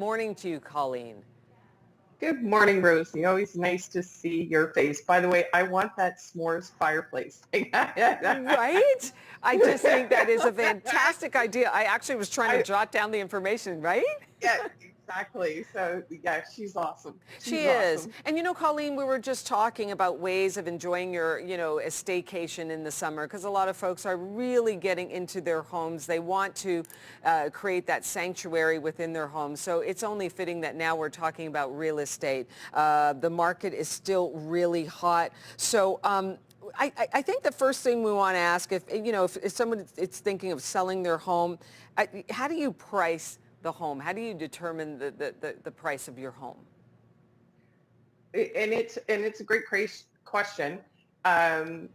Morning to you, Colleen. Good morning, Rosie. Always nice to see your face. By the way, I want that s'mores fireplace thing. Right? I just think that is a fantastic idea. I actually was trying to I, jot down the information, right? yeah, exactly. So yeah, she's awesome. She She's is. awesome. And Colleen, we were just talking about ways of enjoying your, a staycation in the summer because a lot of folks are really getting into their homes. They want to create that sanctuary within their homes. So it's only fitting that now we're talking about real estate. The market is still really hot. So I think the first thing we want to ask, if someone is thinking of selling their home, how do you price the home? How do you determine the price of your home? And it's a great question. Um,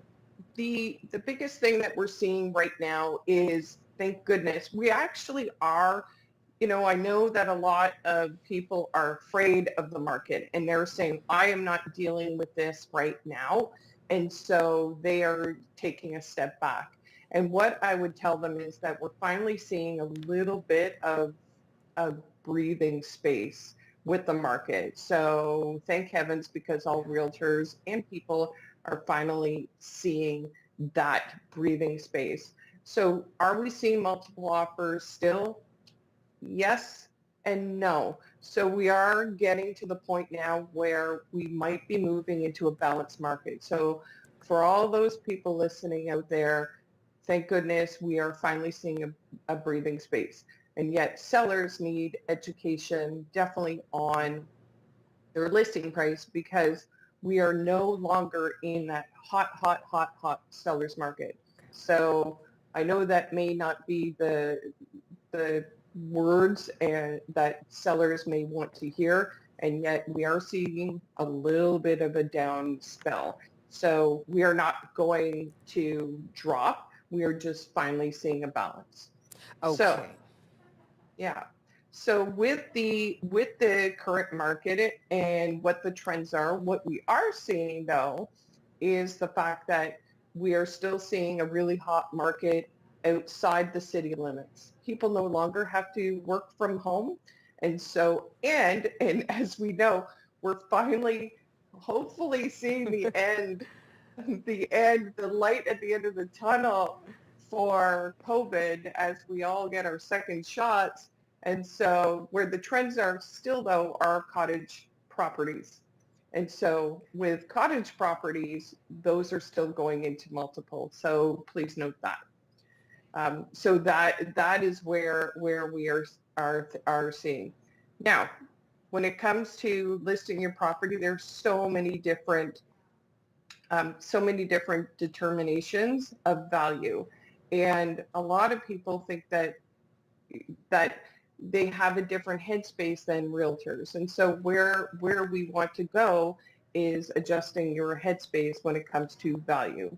the biggest thing that we're seeing right now is, thank goodness, we actually are. I know that a lot of people are afraid of the market and they're saying, I am not dealing with this right now. And so they are taking a step back. And what I would tell them is that we're finally seeing a little bit of a breathing space with the market. So thank heavens, because all realtors and people are finally seeing that breathing space. So are we seeing multiple offers still? Yes and no. So we are getting to the point now where we might be moving into a balanced market. So for all those people listening out there, thank goodness we are finally seeing a breathing space. And yet sellers need education definitely on their listing price, because we are no longer in that hot seller's market. So I know that may not be the words and that sellers may want to hear, and yet we are seeing a little bit of a down spell. So we are not going to drop. We are just finally seeing a balance. So Okay. yeah. So with the current market and what the trends are, what we are seeing though is the fact that we are still seeing a really hot market outside the city limits. People no longer have to work from home. And so, and as we know, we're finally hopefully seeing the light at the end of the tunnel for COVID as we all get our second shots. And so where the trends are still though are cottage properties. And so with cottage properties, those are still going into multiple. So please note that. So that is where we are seeing. Now, when it comes to listing your property, there's so many different determinations of value, and a lot of people think that they have a different headspace than realtors. And so where we want to go is adjusting your headspace when it comes to value.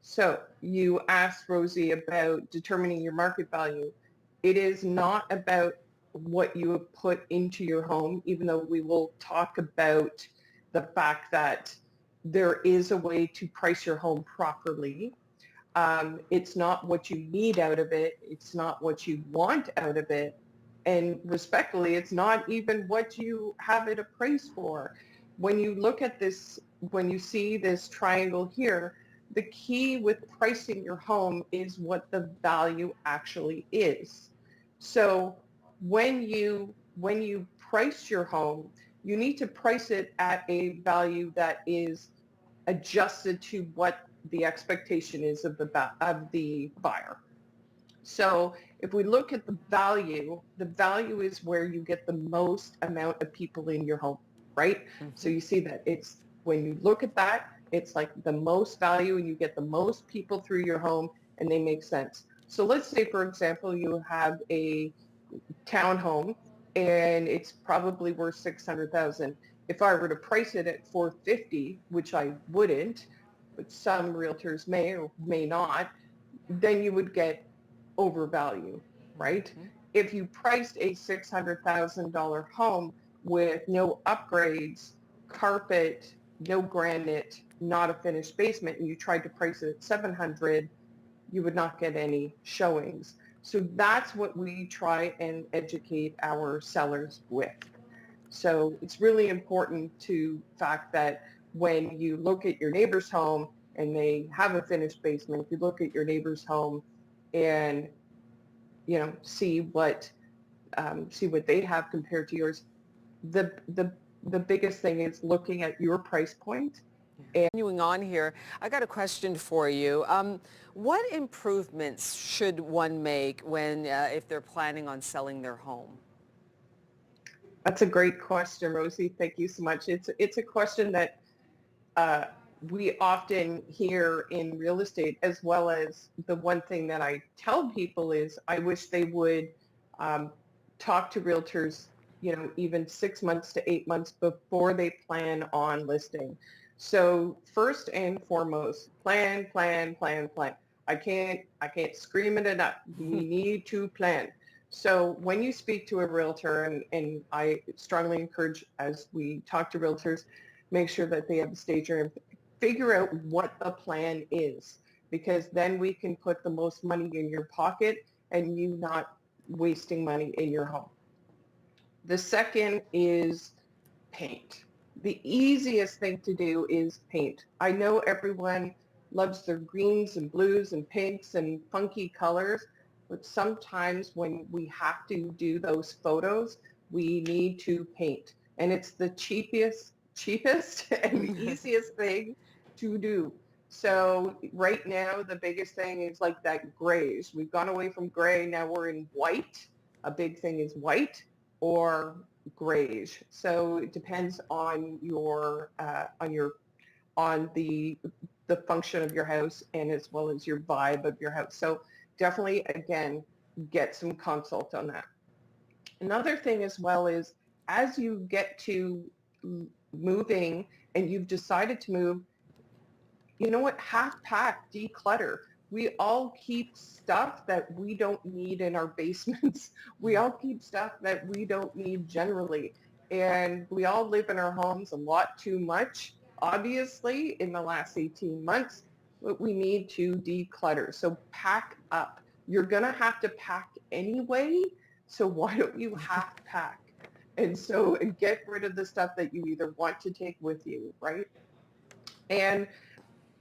So you asked Rosie about determining your market value. It is not about what you have put into your home, even though we will talk about the fact that there is a way to price your home properly. It's not what you need out of it. It's not what you want out of it. And respectfully, it's not even what you have it appraised for. When you look at this, when you see this triangle here, the key with pricing your home is what the value actually is. So when you price your home, you need to price it at a value that is adjusted to what the expectation is of the buyer. So if we look at the value is where you get the most amount of people in your home, right? So Mm-hmm. you see that it's, when you look at that, it's like the most value and you get the most people through your home and they make sense. So let's say, for example, you have a townhome and it's probably worth 600,000. If I were to price it at 450, which I wouldn't, but some realtors may or may not, then you would get overvalue, right? Mm-hmm. If you priced a $600,000 home with no upgrades, carpet, no granite, not a finished basement, and you tried to price it at 700, you would not get any showings. So that's what we try and educate our sellers with. So it's really important to fact that when you look at your neighbor's home and they have a finished basement, if you look at your neighbor's home and, see what they have compared to yours, the biggest thing is looking at your price point. Continuing on here, I got a question for you. What improvements should one make when, if they're planning on selling their home? That's a great question, Rosie. Thank you so much. It's a question that uh, we often hear in real estate, as well as the one thing that I tell people is I wish they would um, talk to realtors, even 6 months to 8 months before they plan on listing. So first and foremost, plan, plan, plan, plan. I can't scream it enough. We need to plan. So when you speak to a realtor, and I strongly encourage, as we talk to realtors, make sure that they have a stager and figure out what the plan is, because then we can put the most money in your pocket and you not wasting money in your home. The second is paint. The easiest thing to do is paint. I know everyone loves their greens and blues and pinks and funky colors, but sometimes when we have to do those photos, we need to paint. And it's the cheapest and the easiest thing to do. So right now, the biggest thing is like that grayish. We've gone away from gray. Now we're in white. A big thing is white or grayish. So it depends on on the function of your house, and as well as your vibe of your house. So definitely, again, get some consult on that. Another thing as well is, as you get to moving and you've decided to move, you know what? Half pack, declutter. We all keep stuff that we don't need in our basements. We all keep stuff that we don't need generally. And we all live in our homes a lot too much, obviously, in the last 18 months, but we need to declutter. So pack up. You're going to have to pack anyway, so why don't you half pack? And so get rid of the stuff that you either want to take with you, right? And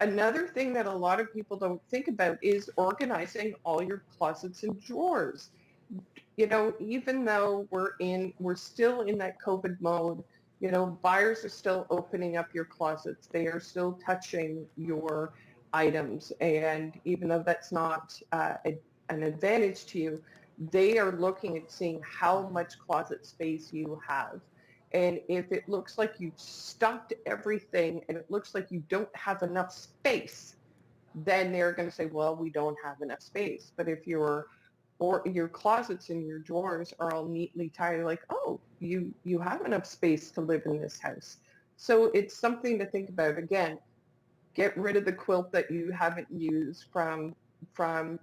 another thing that a lot of people don't think about is organizing all your closets and drawers. Even though we're still in that COVID mode, buyers are still opening up your closets. They are still touching your items. And even though that's not an advantage to you, they are looking at seeing how much closet space you have. And if it looks like you've stuffed everything and it looks like you don't have enough space, then they're going to say, well, we don't have enough space. But if your closets and your drawers are all neatly tied, like, oh, you have enough space to live in this house. So it's something to think about. Again, get rid of the quilt that you haven't used from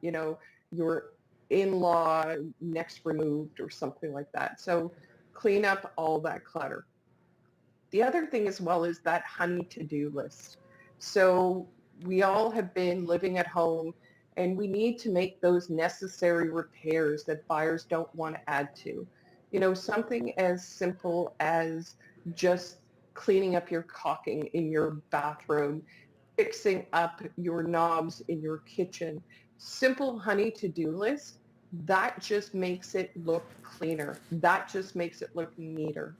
your in-law next removed or something like that. So clean up all that clutter. The other thing as well is that honey to-do list. So we all have been living at home, and we need to make those necessary repairs that buyers don't want to add to. Something as simple as just cleaning up your caulking in your bathroom, fixing up your knobs in your kitchen. Simple honey to-do list, that just makes it look cleaner. That just makes it look neater.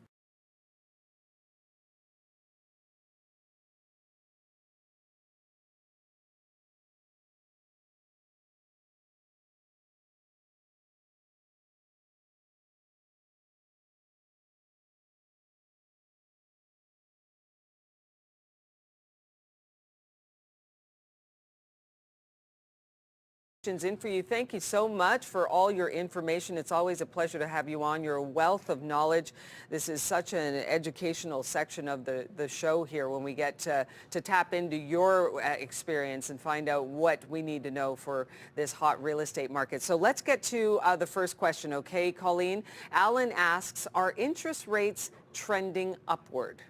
In for you. Thank you so much for all your information. It's always a pleasure to have you on. You're a wealth of knowledge. This is such an educational section of the show here, when we get to tap into your experience and find out what we need to know for this hot real estate market. So let's get to the first question, okay, Colleen? Alan asks, are interest rates trending upward?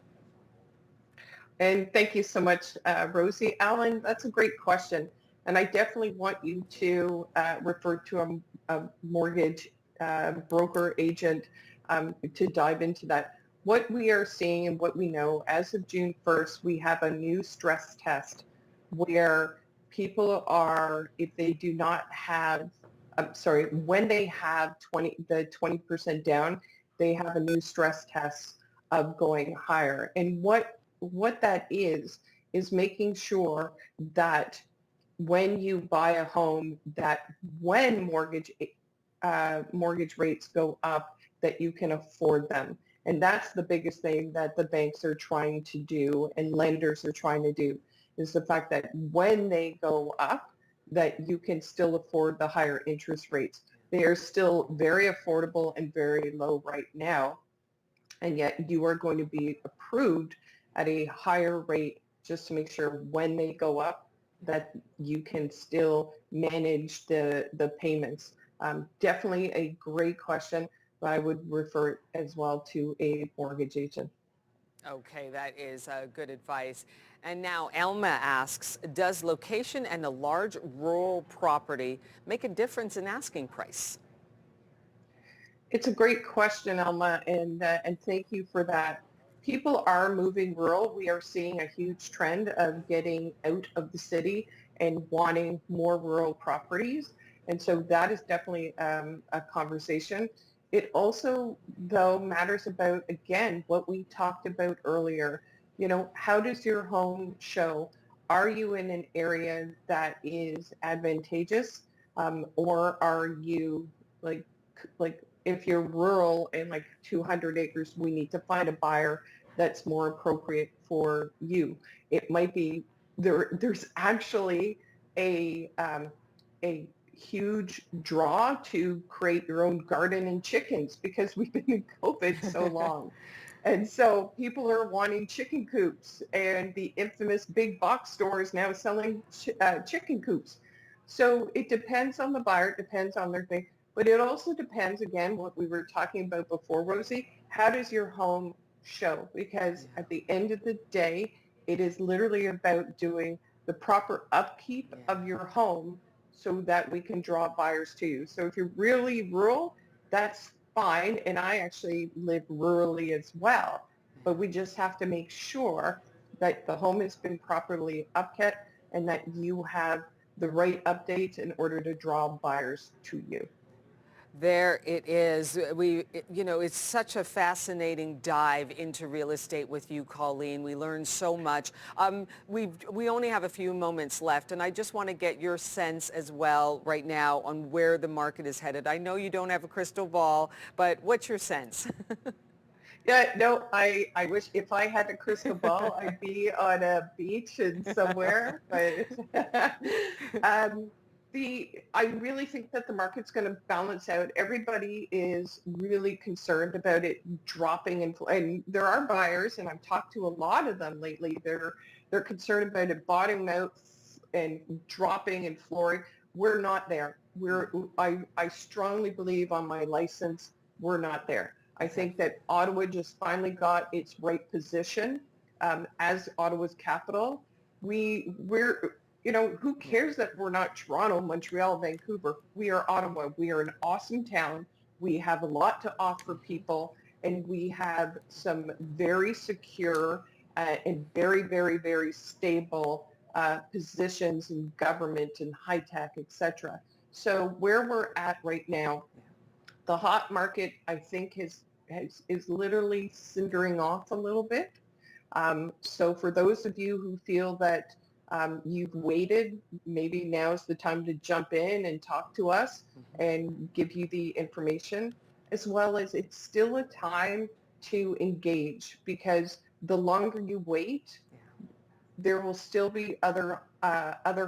And thank you so much, Rosie. Alan, that's a great question. And I definitely want you to refer to a mortgage broker agent to dive into that. What we are seeing and what we know, as of June 1st, we have a new stress test where people are, if they do not have, when they have the 20% down, they have a new stress test of going higher. And what that is making sure that when you buy a home, that when mortgage rates go up, that you can afford them. And that's the biggest thing that the banks are trying to do and lenders are trying to do, is the fact that when they go up, that you can still afford the higher interest rates. They are still very affordable and very low right now, and yet you are going to be approved at a higher rate just to make sure when they go up that you can still manage the payments. Definitely a great question, but I would refer it as well to a mortgage agent. Okay, that is good advice. And now Elma asks, does location and a large rural property make a difference in asking price? It's a great question, Elma, and thank you for that. People are moving rural. We are seeing a huge trend of getting out of the city and wanting more rural properties. And so that is definitely a conversation. It also, though, matters about, again, what we talked about earlier. You know, how does your home show? Are you in an area that is advantageous, or are you like if you're rural and like 200 acres, we need to find a buyer that's more appropriate for you. It might be there's actually a huge draw to create your own garden and chickens because we've been in COVID so long. And so people are wanting chicken coops, and the infamous big box store is now selling chicken coops. So it depends on the buyer, it depends on their thing. But it also depends, again, what we were talking about before, Rosie, how does your home show? Because at the end of the day, it is literally about doing the proper upkeep of your home so that we can draw buyers to you. So if you're really rural, that's fine. And I actually live rurally as well. But we just have to make sure that the home has been properly upkept and that you have the right updates in order to draw buyers to you. There it is. It's such a fascinating dive into real estate with you, Colleen. We learned so much. We only have a few moments left, and I just want to get your sense as well right now on where the market is headed. I know you don't have a crystal ball, but what's your sense? Yeah, no, I wish if I had a crystal ball, I'd be on a beach and somewhere. But I really think that the market's going to balance out. Everybody is really concerned about it dropping, and there are buyers, and I've talked to a lot of them lately. They're concerned about it bottoming out and dropping and flooring. We're not there. I strongly believe on my license, we're not there. I think that Ottawa just finally got its right position as Ottawa's capital. We're who cares that we're not Toronto, Montreal, Vancouver? We are Ottawa. We are an awesome town. We have a lot to offer people, and we have some very secure and very, very, very stable positions in government and high tech, etc. So where we're at right now, the hot market, I think, is literally cindering off a little bit. So for those of you who feel that you've waited, maybe now's the time to jump in and talk to us and give you the information, as well as it's still a time to engage, because the longer you wait, there will still be other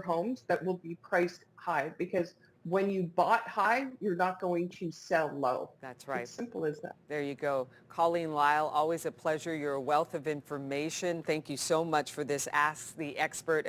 homes that will be priced high, because when you bought high, you're not going to sell low. That's right. It's simple as that. There you go. Colleen Lyle, always a pleasure. You're a wealth of information. Thank you so much for this Ask the Expert